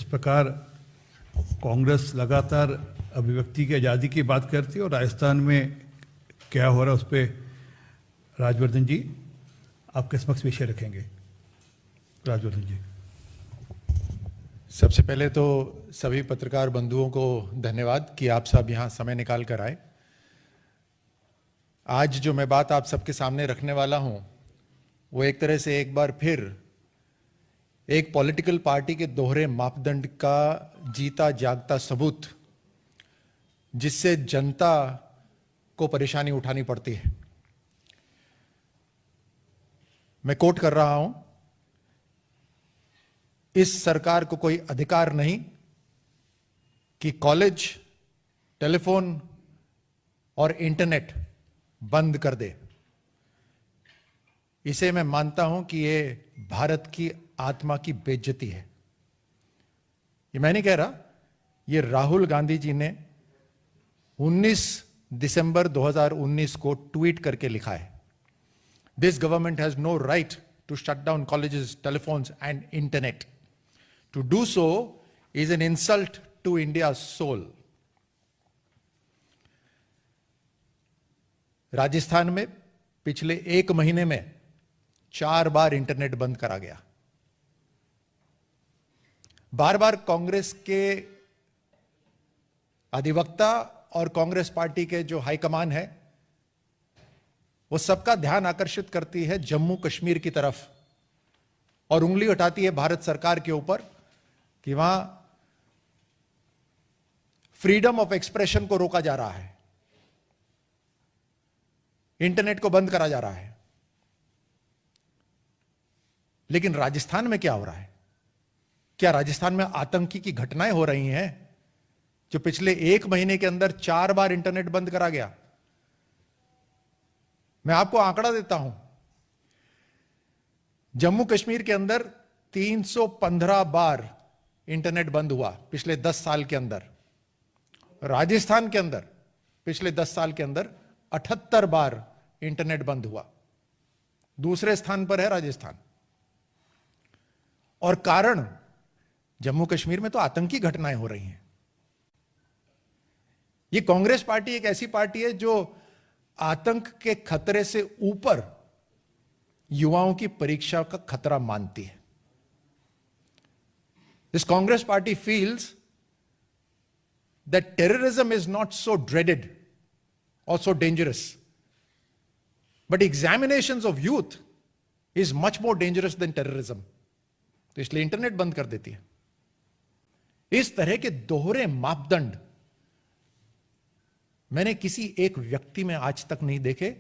प्रकार कांग्रेस लगातार अभिव्यक्ति की आज़ादी की बात करती है और राजस्थान में क्या हो रहा है उस पर राजवर्धन जी आपके समक्ष विषय रखेंगे। राजवर्धन जी। सबसे पहले तो सभी पत्रकार बंधुओं को धन्यवाद कि आप सब यहाँ समय निकाल कर आए। आज जो मैं बात आप सबके सामने रखने वाला हूँ वो एक तरह से एक बार फिर एक पॉलिटिकल पार्टी के दोहरे मापदंड का जीता जागता सबूत, जिससे जनता को परेशानी उठानी पड़ती है। मैं कोट कर रहा हूं, इस सरकार को कोई अधिकार नहीं कि कॉलेज, टेलीफोन और इंटरनेट बंद कर दे। इसे मैं मानता हूं कि यह भारत की आत्मा की बेइज्जती है। ये मैं नहीं कह रहा, ये राहुल गांधी जी ने 19 दिसंबर 2019 को ट्वीट करके लिखा है। This government has no right to shut down colleges, telephones and internet. To do so is an insult to India's soul. Rajasthan में पिछले एक महीने में 4 बार इंटरनेट बंद करा गया। बार बार कांग्रेस के अधिवक्ता और कांग्रेस पार्टी के जो हाईकमान है वो सबका ध्यान आकर्षित करती है जम्मू कश्मीर की तरफ और उंगली उठाती है भारत सरकार के ऊपर कि वहां फ्रीडम ऑफ एक्सप्रेशन को रोका जा रहा है, इंटरनेट को बंद करा जा रहा है। लेकिन राजस्थान में क्या हो रहा है? क्या राजस्थान में आतंकी की घटनाएं हो रही हैं जो पिछले एक महीने के अंदर 4 बार इंटरनेट बंद करा गया? मैं आपको आंकड़ा देता हूं, जम्मू कश्मीर के अंदर 315 बार इंटरनेट बंद हुआ पिछले 10 साल के अंदर। राजस्थान के अंदर पिछले 10 साल के अंदर 78 बार इंटरनेट बंद हुआ। दूसरे स्थान पर है राजस्थान। और कारण, जम्मू कश्मीर में तो आतंकी घटनाएं हो रही हैं। यह कांग्रेस पार्टी एक ऐसी पार्टी है जो आतंक के खतरे से ऊपर युवाओं की परीक्षा का खतरा मानती है। This Congress party feels that terrorism is not so dreaded or so dangerous, but examinations of youth is much more dangerous than terrorism. तो इसलिए इंटरनेट बंद कर देती है। इस तरह के दोहरे मापदंड मैंने किसी एक व्यक्ति में आज तक नहीं देखे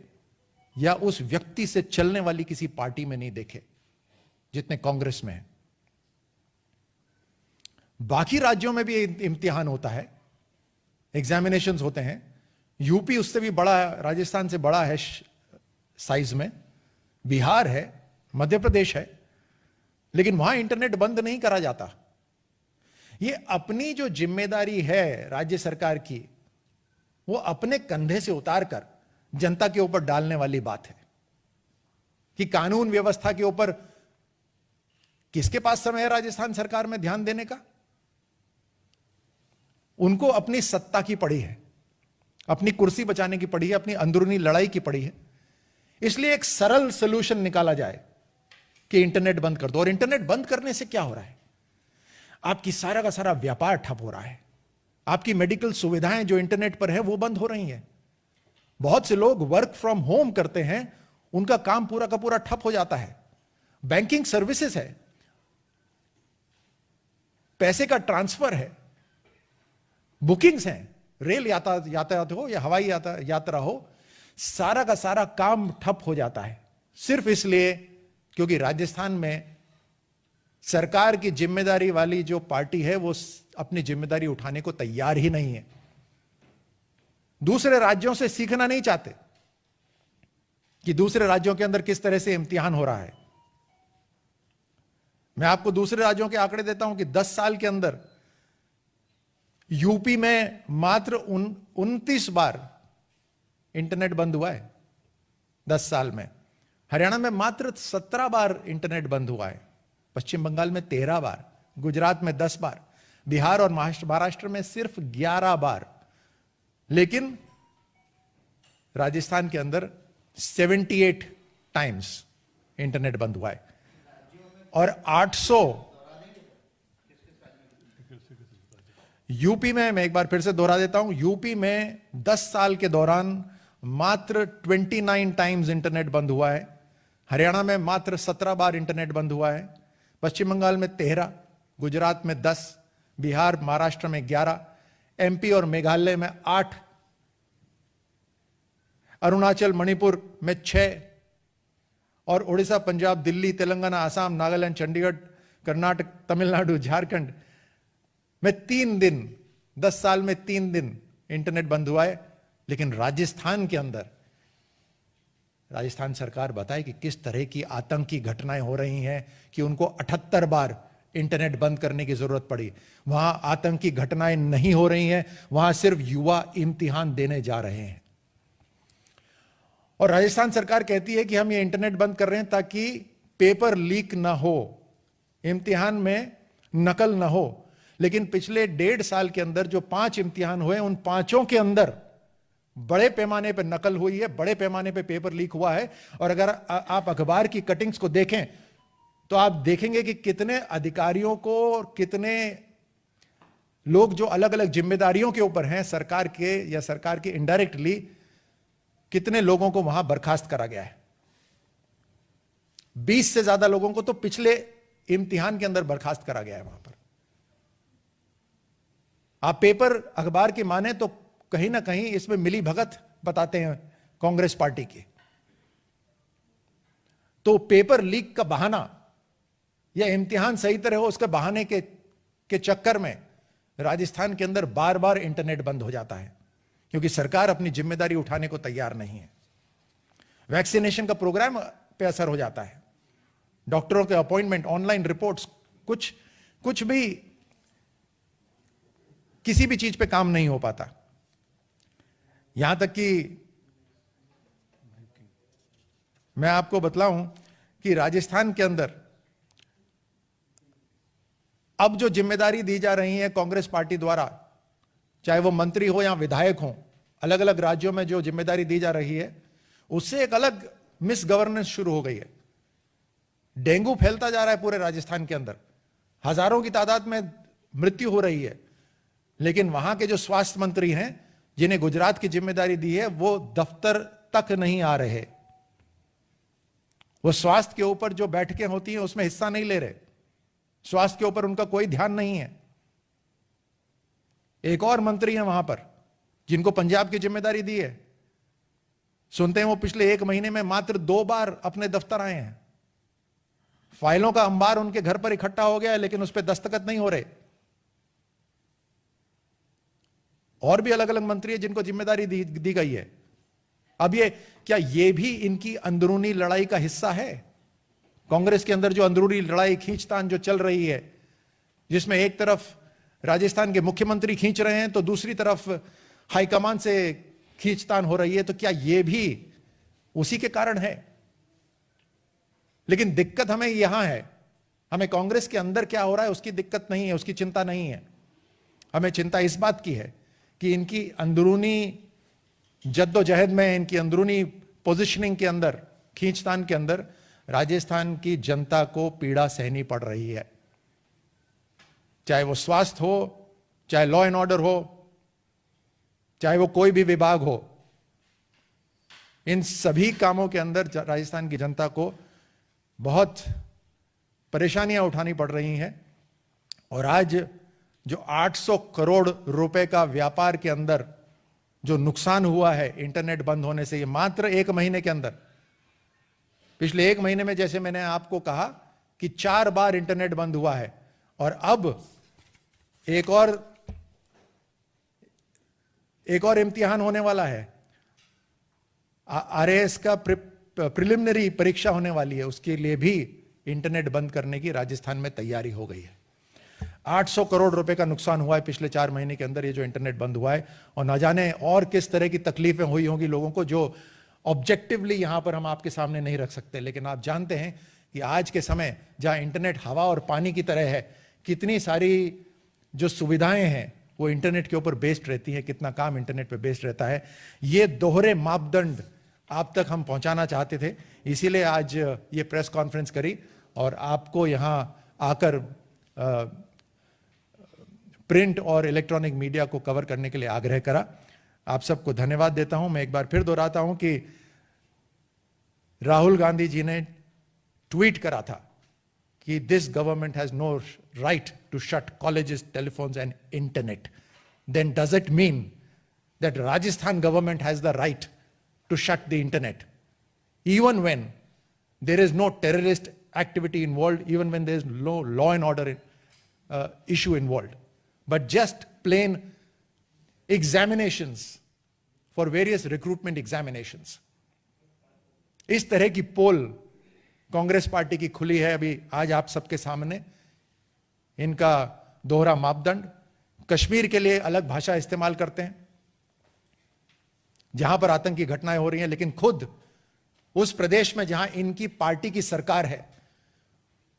या उस व्यक्ति से चलने वाली किसी पार्टी में नहीं देखे जितने कांग्रेस में है। बाकी राज्यों में भी इम्तिहान होता है, एग्जामिनेशंस होते हैं। यूपी उससे भी बड़ा, राजस्थान से बड़ा है साइज में, बिहार है, मध्य प्रदेश है, लेकिन वहां इंटरनेट बंद नहीं करा जाता। ये अपनी जो जिम्मेदारी है राज्य सरकार की, वो अपने कंधे से उतार कर जनता के ऊपर डालने वाली बात है कि कानून व्यवस्था के ऊपर किसके पास समय है राजस्थान सरकार में ध्यान देने का? उनको अपनी सत्ता की पड़ी है, अपनी कुर्सी बचाने की पड़ी है, अपनी अंदरूनी लड़ाई की पड़ी है। इसलिए एक सरल सॉल्यूशन निकाला जाए कि इंटरनेट बंद कर दो। और इंटरनेट बंद करने से क्या हो रहा है? आपकी सारा का सारा व्यापार ठप हो रहा है। आपकी मेडिकल सुविधाएं जो इंटरनेट पर है वो बंद हो रही हैं। बहुत से लोग वर्क फ्रॉम होम करते हैं, उनका काम पूरा का पूरा ठप हो जाता है। बैंकिंग सर्विसेज है, पैसे का ट्रांसफर है, बुकिंग्स हैं, रेल यातायात हो या हवाई यात्रा हो, सारा का सारा काम ठप हो जाता है सिर्फ इसलिए क्योंकि राजस्थान में सरकार की जिम्मेदारी वाली जो पार्टी है वो अपनी जिम्मेदारी उठाने को तैयार ही नहीं है। दूसरे राज्यों से सीखना नहीं चाहते कि दूसरे राज्यों के अंदर किस तरह से इम्तिहान हो रहा है। मैं आपको दूसरे राज्यों के आंकड़े देता हूं कि 10 साल के अंदर यूपी में मात्र 29 बार इंटरनेट बंद हुआ है 10 साल में। हरियाणा में मात्र 17 बार इंटरनेट बंद हुआ है। पश्चिम बंगाल में 13 बार, गुजरात में 10 बार। बिहार और महाराष्ट्र में सिर्फ 11 बार, लेकिन राजस्थान के अंदर 78 टाइम्स इंटरनेट बंद हुआ है और 800 यूपी में, मैं एक बार फिर से दोहरा देता हूं, यूपी में 10 साल के दौरान मात्र 29 टाइम्स इंटरनेट बंद हुआ है। हरियाणा में मात्र 17 बार इंटरनेट बंद हुआ है। पश्चिम बंगाल में 13, गुजरात में 10, बिहार महाराष्ट्र में 11, एमपी और मेघालय में 8, अरुणाचल मणिपुर में 6 और उड़ीसा, पंजाब, दिल्ली, तेलंगाना, आसाम, नागालैंड, चंडीगढ़, कर्नाटक, तमिलनाडु, झारखंड में 3 दिन, 10 साल में 3 दिन इंटरनेट बंद हुआ है। लेकिन राजस्थान के अंदर, राजस्थान सरकार बताए कि किस तरह की आतंकी घटनाएं हो रही हैं कि उनको 78 बार इंटरनेट बंद करने की जरूरत पड़ी। वहां आतंकी घटनाएं नहीं हो रही हैं, वहां सिर्फ युवा इम्तिहान देने जा रहे हैं। और राजस्थान सरकार कहती है कि हम ये इंटरनेट बंद कर रहे हैं ताकि पेपर लीक ना हो, इम्तिहान में नकल ना हो। लेकिन पिछले 1.5 साल के अंदर जो 5 इम्तिहान हुए, उन 5 के अंदर बड़े पैमाने पर नकल हुई है, बड़े पैमाने पर पेपर लीक हुआ है। और अगर आप अखबार की कटिंग्स को देखें तो आप देखेंगे कि कितने अधिकारियों को और कितने लोग जो अलग अलग जिम्मेदारियों के ऊपर हैं सरकार के या सरकार के इनडायरेक्टली, कितने लोगों को वहां बर्खास्त करा गया है। 20 से ज्यादा लोगों को तो पिछले इम्तिहान के अंदर बर्खास्त करा गया है वहां पर। आप पेपर अखबार की माने तो कहीं ना कहीं इसमें मिली भगत बताते हैं कांग्रेस पार्टी की। तो पेपर लीक का बहाना या इम्तिहान सही तरह हो उसके बहाने के चक्कर में राजस्थान के अंदर बार बार इंटरनेट बंद हो जाता है, क्योंकि सरकार अपनी जिम्मेदारी उठाने को तैयार नहीं है। वैक्सीनेशन का प्रोग्राम पे असर हो जाता है, डॉक्टरों के अपॉइंटमेंट, ऑनलाइन रिपोर्ट्स, कुछ भी, किसी भी चीज पे काम नहीं हो पाता। यहां तक कि मैं आपको बतलाऊं कि राजस्थान के अंदर अब जो जिम्मेदारी दी जा रही है कांग्रेस पार्टी द्वारा, चाहे वो मंत्री हो या विधायक हो, अलग अलग राज्यों में जो जिम्मेदारी दी जा रही है, उससे एक अलग मिस गवर्नेंस शुरू हो गई है। डेंगू फैलता जा रहा है पूरे राजस्थान के अंदर, हजारों की तादाद में मृत्यु हो रही है। लेकिन वहां के जो स्वास्थ्य मंत्री हैं, जिन्हें गुजरात की जिम्मेदारी दी है, वो दफ्तर तक नहीं आ रहे। वो स्वास्थ्य के ऊपर जो बैठकें होती हैं उसमें हिस्सा नहीं ले रहे, स्वास्थ्य के ऊपर उनका कोई ध्यान नहीं है। एक और मंत्री हैं वहां पर जिनको पंजाब की जिम्मेदारी दी है, सुनते हैं वो पिछले 1 महीने में मात्र 2 बार अपने दफ्तर आए हैं। फाइलों का अंबार उनके घर पर इकट्ठा हो गया है, लेकिन उस पर दस्तखत नहीं हो रहे। और भी अलग अलग मंत्री हैं जिनको जिम्मेदारी दी गई है। अब क्या ये भी इनकी अंदरूनी लड़ाई का हिस्सा है? कांग्रेस के अंदर जो अंदरूनी लड़ाई, खींचतान जो चल रही है, जिसमें एक तरफ राजस्थान के मुख्यमंत्री खींच रहे हैं तो दूसरी तरफ हाईकमान से खींचतान हो रही है, तो क्या यह भी उसी के कारण है? लेकिन दिक्कत हमें यहां है, हमें कांग्रेस के अंदर क्या हो रहा है उसकी दिक्कत नहीं है, उसकी चिंता नहीं है। हमें चिंता इस बात की है कि इनकी अंदरूनी जद्दोजहद में, इनकी अंदरूनी पोजीशनिंग के अंदर, खींचतान के अंदर राजस्थान की जनता को पीड़ा सहनी पड़ रही है। चाहे वो स्वास्थ्य हो, चाहे लॉ एंड ऑर्डर हो, चाहे वो कोई भी विभाग हो, इन सभी कामों के अंदर राजस्थान की जनता को बहुत परेशानियां उठानी पड़ रही हैं। और आज जो 800 करोड़ रुपए का व्यापार के अंदर जो नुकसान हुआ है इंटरनेट बंद होने से, ये मात्र 1 महीने के अंदर, पिछले 1 महीने में जैसे मैंने आपको कहा कि 4 बार इंटरनेट बंद हुआ है, और अब एक और इम्तिहान होने वाला है। आरएएस का प्रिलिमिनरी परीक्षा होने वाली है, उसके लिए भी इंटरनेट बंद करने की राजस्थान में तैयारी हो गई है। 800 करोड़ रुपए का नुकसान हुआ है पिछले 4 महीने के अंदर, ये जो इंटरनेट बंद हुआ है। और न जाने और किस तरह की तकलीफें हुई होंगी लोगों को, जो ऑब्जेक्टिवली यहां पर हम आपके सामने नहीं रख सकते। लेकिन आप जानते हैं कि आज के समय जहां इंटरनेट हवा और पानी की तरह है, कितनी सारी जो सुविधाएं हैं वो इंटरनेट के ऊपर बेस्ड रहती है, कितना काम इंटरनेट पे बेस्ड रहता है, ये दोहरे मापदंड आप तक हम पहुंचाना चाहते थे। इसीलिए आज ये प्रेस कॉन्फ्रेंस करी और आपको यहां आकर प्रिंट और इलेक्ट्रॉनिक मीडिया को कवर करने के लिए आग्रह करा। आप सबको धन्यवाद देता हूं। मैं एक बार फिर दोहराता हूं कि राहुल गांधी जी ने ट्वीट करा था कि this government has no right to shut colleges, telephones and internet. Then does it mean that Rajasthan government has the right to shut the internet even when there is no terrorist activity involved, even when there is no law and order issue involved, but just plain examinations for various recruitment examinations. इस तरह की पोल Congress party की खुली है अभी आज आप सबके सामने। इनका दोहरा मापदंड, कश्मीर के लिए अलग भाषा इस्तेमाल करते हैं जहां पर आतंकी घटनाएं हो रही हैं, लेकिन खुद उस प्रदेश में जहां इनकी पार्टी की सरकार है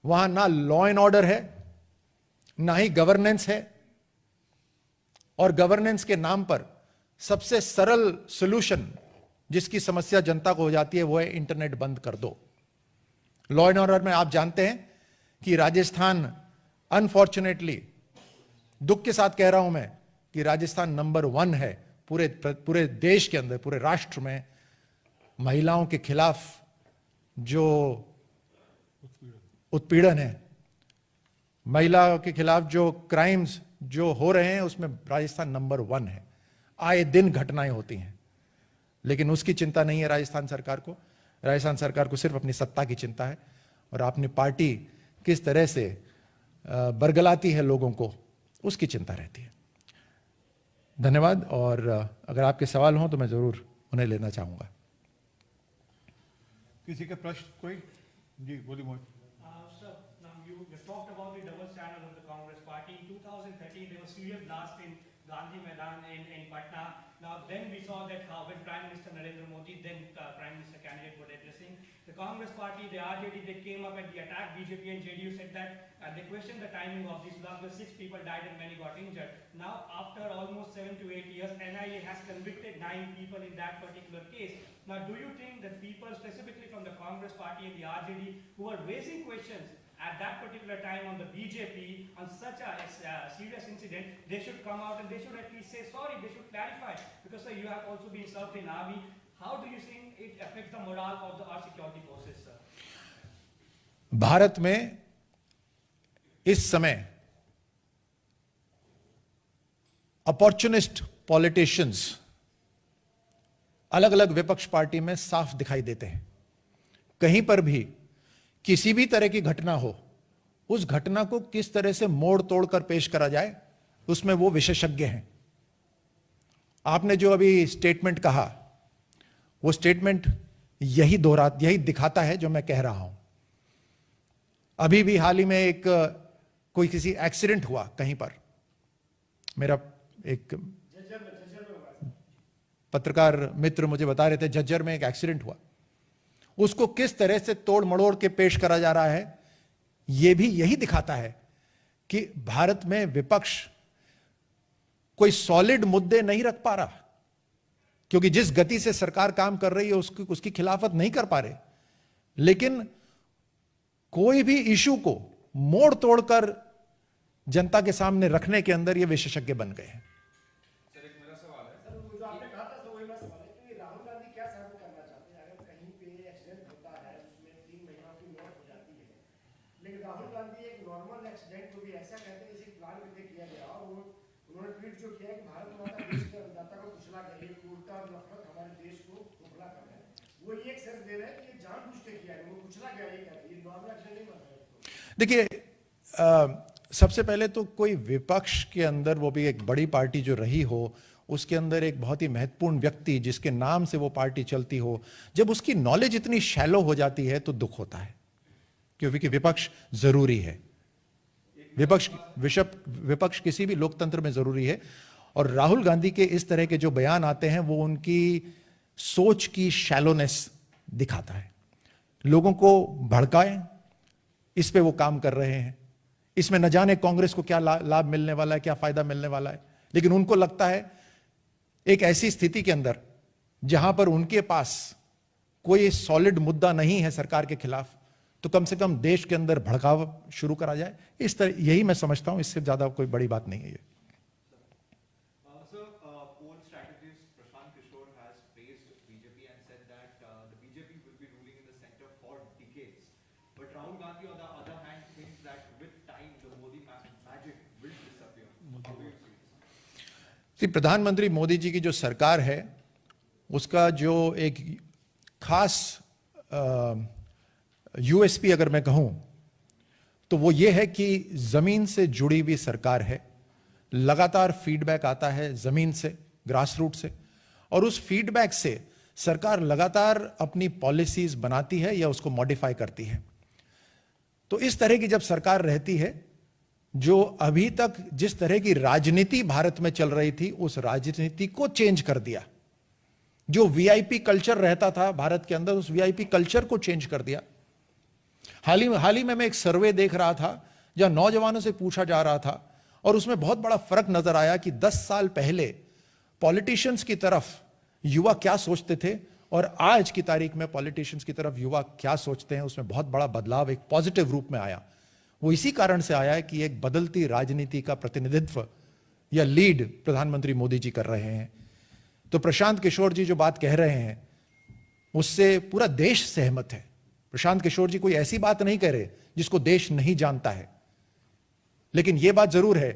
वहां ना लॉ एंड ऑर्डर है, ना ही गवर्नेंस है, और गवर्नेंस के नाम पर सबसे सरल सॉल्यूशन जिसकी समस्या जनता को हो जाती है वो है इंटरनेट बंद कर दो। लॉ एंड ऑर्डर में आप जानते हैं कि राजस्थान, अनफॉर्चुनेटली दुख के साथ कह रहा हूं मैं, कि राजस्थान नंबर 1 है पूरे देश के अंदर, पूरे राष्ट्र में महिलाओं के खिलाफ जो उत्पीड़न है, महिलाओं के खिलाफ जो क्राइम्स जो हो रहे हैं, उसमें राजस्थान नंबर 1 है। आए दिन घटनाएं होती हैं, लेकिन उसकी चिंता नहीं है राजस्थान सरकार को। राजस्थान सरकार को सिर्फ अपनी सत्ता की चिंता है और अपनी पार्टी किस तरह से बरगलाती है लोगों को, उसकी चिंता रहती है। धन्यवाद। और अगर आपके सवाल हों तो मैं जरूर उन्हें लेना चाहूंगा। किसी के प्रश्न कोई? जी बोलिए मोहित। Sir, now you talked about the double standard of the Congress Party. In 2013, there was serious blast in Gandhi Maidan in Patna. Now, then we saw that how when Prime Minister Narendra Modi, then Prime Minister candidate, were addressing the Congress Party, the RJD, they came up and they attacked BJP and JDU, said that they questioned the timing of this blast, where 6 people died and many got injured. Now, after almost 7 to 8 years, NIA has convicted 9 people in that particular case. Now, do you think that people, specifically from the Congress Party and the RJD, who are raising questions at that particular time on the BJP on such a serious incident, they should come out and they should at least say sorry, they should clarify? Because sir, you have also been served in army. How do you think it affects the morale of our security forces, sir? Bharat में इस समय opportunist politicians अलग अलग विपक्ष party में साफ दिखाई देते हैं। कहीं पर भी किसी भी तरह की घटना हो, उस घटना को किस तरह से मोड़ तोड़ कर पेश करा जाए, उसमें वो विशेषज्ञ हैं। आपने जो अभी स्टेटमेंट कहा, वो स्टेटमेंट यही दिखाता है जो मैं कह रहा हूं। अभी भी हाल ही में एक कोई किसी एक्सीडेंट हुआ कहीं पर, मेरा एक पत्रकार मित्र मुझे बता रहे थे झज्जर में एक एक्सीडेंट हुआ, उसको किस तरह से तोड़ मड़ोड़ के पेश करा जा रहा है, यह भी यही दिखाता है कि भारत में विपक्ष कोई सॉलिड मुद्दे नहीं रख पा रहा, क्योंकि जिस गति से सरकार काम कर रही है उसकी खिलाफत नहीं कर पा रहे। लेकिन कोई भी इशू को मोड़ तोड़कर जनता के सामने रखने के अंदर ये विशेषज्ञ बन गए हैं। देखिए, सबसे पहले तो कोई विपक्ष के अंदर, वो भी एक बड़ी पार्टी जो रही हो, उसके अंदर एक बहुत ही महत्वपूर्ण व्यक्ति जिसके नाम से वो पार्टी चलती हो, जब उसकी नॉलेज इतनी शैलो हो जाती है तो दुख होता है, क्योंकि विपक्ष जरूरी है। विपक्ष किसी भी लोकतंत्र में जरूरी है। और राहुल गांधी के इस तरह के जो बयान आते हैं वो उनकी सोच की शैलोनेस दिखाता है। लोगों को भड़काएं, इस पे वो काम कर रहे हैं। इसमें न जाने कांग्रेस को क्या लाभ मिलने वाला है, क्या फायदा मिलने वाला है। लेकिन उनको लगता है एक ऐसी स्थिति के अंदर जहां पर उनके पास कोई सॉलिड मुद्दा नहीं है सरकार के खिलाफ, तो कम से कम देश के अंदर भड़काव शुरू करा जाए। इस तरह यही मैं समझता हूं, इससे ज्यादा कोई बड़ी बात नहीं है ये। Sir, poll strategist Prashant Kishore has praised BJP and said that the BJP will be ruling in the center for decades. But Rahul Gandhi, on the other hand, thinks that with time the Modi magic will disappear. How do you see this? प्रधानमंत्री मोदी जी की जो सरकार है उसका जो एक खास USP अगर मैं कहूं तो वो ये है कि जमीन से जुड़ी हुई सरकार है। लगातार फीडबैक आता है जमीन से, ग्रास रूट से, और उस फीडबैक से सरकार लगातार अपनी पॉलिसीज बनाती है या उसको मॉडिफाई करती है। तो इस तरह की जब सरकार रहती है, जो अभी तक जिस तरह की राजनीति भारत में चल रही थी उस राजनीति को चेंज कर दिया। जो वीआईपी कल्चर रहता था भारत के अंदर, उस वीआईपी कल्चर को चेंज कर दिया। हाल ही में मैं एक सर्वे देख रहा था जहां नौजवानों से पूछा जा रहा था और उसमें बहुत बड़ा फर्क नजर आया कि 10 साल पहले पॉलिटिशियंस की तरफ युवा क्या सोचते थे और आज की तारीख में पॉलिटिशियंस की तरफ युवा क्या सोचते हैं, उसमें बहुत बड़ा बदलाव एक पॉजिटिव रूप में आया। वो इसी कारण से आया है कि एक बदलती राजनीति का प्रतिनिधित्व या लीड प्रधानमंत्री मोदी जी कर रहे हैं। तो प्रशांत किशोर जी जो बात कह रहे हैं उससे पूरा देश सहमत है। प्रशांत किशोर जी कोई ऐसी बात नहीं कह रहे जिसको देश नहीं जानता है, लेकिन यह बात जरूर है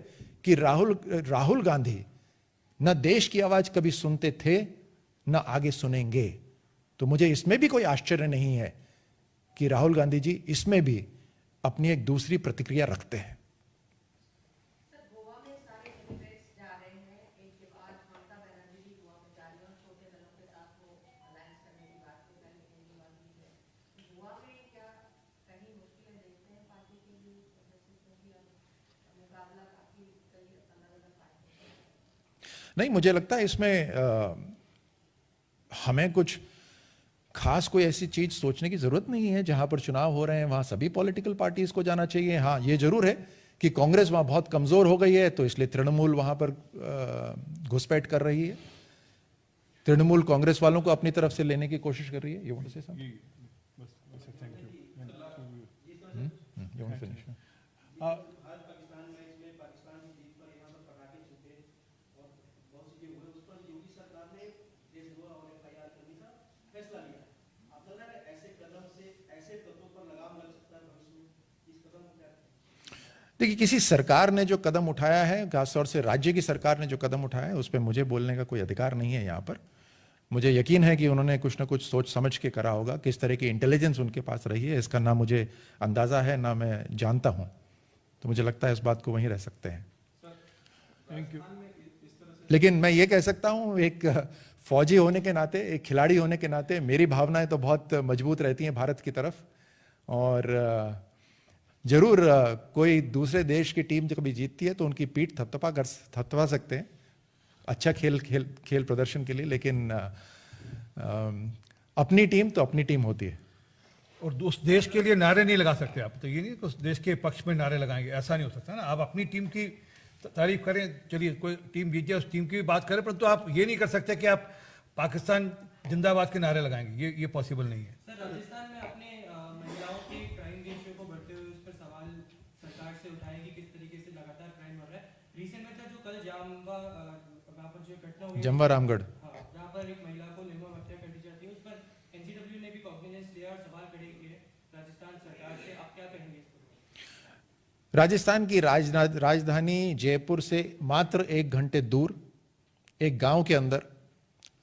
कि राहुल गांधी न देश की आवाज कभी सुनते थे न आगे सुनेंगे। तो मुझे इसमें भी कोई आश्चर्य नहीं है कि राहुल गांधी जी इसमें भी अपनी एक दूसरी प्रतिक्रिया रखते हैं। नहीं, मुझे लगता है इसमें हमें कुछ खास कोई ऐसी चीज सोचने की जरूरत नहीं है। जहां पर चुनाव हो रहे हैं वहां सभी पॉलिटिकल पार्टीज को जाना चाहिए। हाँ, ये जरूर है कि कांग्रेस वहां बहुत कमजोर हो गई है, तो इसलिए तृणमूल वहां पर घुसपैठ कर रही है। तृणमूल कांग्रेस वालों को अपनी तरफ से लेने की कोशिश कर रही है। You want to say something? You want to finish? देखिए, किसी सरकार ने जो कदम उठाया है, खासतौर से राज्य की सरकार ने जो कदम उठाया है, उस पर मुझे बोलने का कोई अधिकार नहीं है यहाँ पर। मुझे यकीन है कि उन्होंने कुछ ना कुछ सोच समझ के करा होगा। किस तरह की इंटेलिजेंस उनके पास रही है इसका ना मुझे अंदाजा है ना मैं जानता हूँ। तो मुझे लगता है इस बात को वहीं रह सकते हैं। Thank you. लेकिन मैं ये कह सकता हूँ, एक फौजी होने के नाते, एक खिलाड़ी होने के नाते मेरी भावनाएं तो बहुत मजबूत रहती हैं भारत की तरफ। और जरूर कोई दूसरे देश की टीम जब कभी जीतती है तो उनकी पीठ थपथपा सकते हैं अच्छा खेल प्रदर्शन के लिए, लेकिन अपनी टीम तो अपनी टीम होती है। और उस देश के लिए नारे नहीं लगा सकते आप। तो ये नहीं कि उस देश के पक्ष में नारे लगाएंगे, ऐसा नहीं हो सकता ना। आप अपनी टीम की तारीफ करें, चलिए कोई टीम जीत जाए उस टीम की भी बात करें, परंतु आप ये नहीं कर सकते कि आप पाकिस्तान जिंदाबाद के नारे लगाएंगे। ये पॉसिबल नहीं है। सर, राजस्थान में अपने महिलाओं के क्राइम रेशियो को बढ़ते हुए उस पर सवाल सरकार से उठाए कि किस तरीके से लगातार क्राइम बढ़ रहा है। रिसेंट में था जो कल वहाँ पर जो घटना हुई, जमवा रामगढ़, जहाँ पर एक महिला को निर्मम हत्या कर दी जाती है, उस पर एनसीडब्ल्यू ने भी कॉग्निजेंस लिया और सवाल खड़े किए राजस्थान सरकार से। आप क्या कहेंगे इस पर? राजस्थान की राजधानी जयपुर से मात्र 1 घंटे दूर एक गांव के अंदर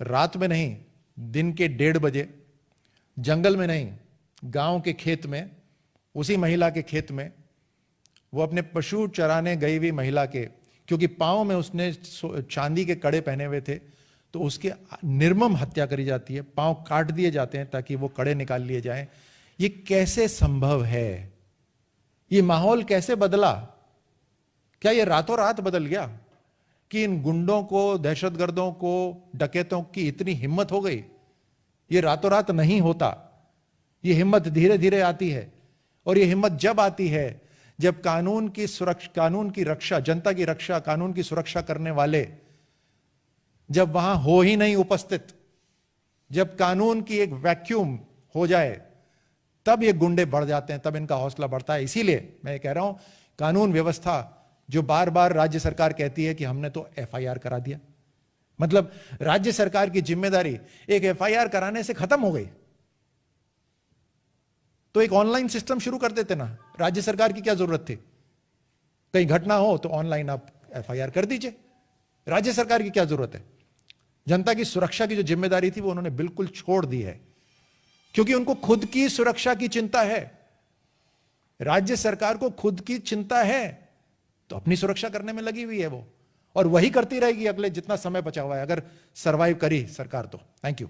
रात में नहीं, दिन के 1:30 बजे, जंगल में नहीं, गांव के खेत में, उसी महिला के खेत में, वो अपने पशु चराने गई हुई महिला के, क्योंकि पांव में उसने चांदी के कड़े पहने हुए थे, तो उसके निर्मम हत्या करी जाती है। पांव काट दिए जाते हैं ताकि वो कड़े निकाल लिए जाएं। ये कैसे संभव है? ये माहौल कैसे बदला? क्या ये रातों रात बदल गया कि इन गुंडों को, दहशतगर्दों को, डकैतों की इतनी हिम्मत हो गई? ये रातों रात नहीं होता। ये हिम्मत धीरे धीरे आती है, और ये हिम्मत जब आती है जब कानून की रक्षा, जनता की रक्षा, कानून की सुरक्षा करने वाले जब वहां हो ही नहीं उपस्थित, जब कानून की एक वैक्यूम हो जाए, तब ये गुंडे बढ़ जाते हैं, तब इनका हौसला बढ़ता है। इसीलिए मैं कह रहा हूं, कानून व्यवस्था जो बार बार राज्य सरकार कहती है कि हमने तो एफआईआर करा दिया, मतलब राज्य सरकार की जिम्मेदारी एक एफआईआर कराने से खत्म हो गई। तो एक ऑनलाइन सिस्टम शुरू कर देते ना, राज्य सरकार की क्या जरूरत थी? कहीं घटना हो तो ऑनलाइन आप एफआईआर कर दीजिए, राज्य सरकार की क्या जरूरत है? जनता की सुरक्षा की जो जिम्मेदारी थी वो उन्होंने बिल्कुल छोड़ दी है, क्योंकि उनको खुद की सुरक्षा की चिंता है। राज्य सरकार को खुद की चिंता है तो अपनी सुरक्षा करने में लगी हुई है वो, और वही करती रहेगी अगले जितना समय बचा हुआ है, अगर सरवाइव करी सरकार तो। Thank you.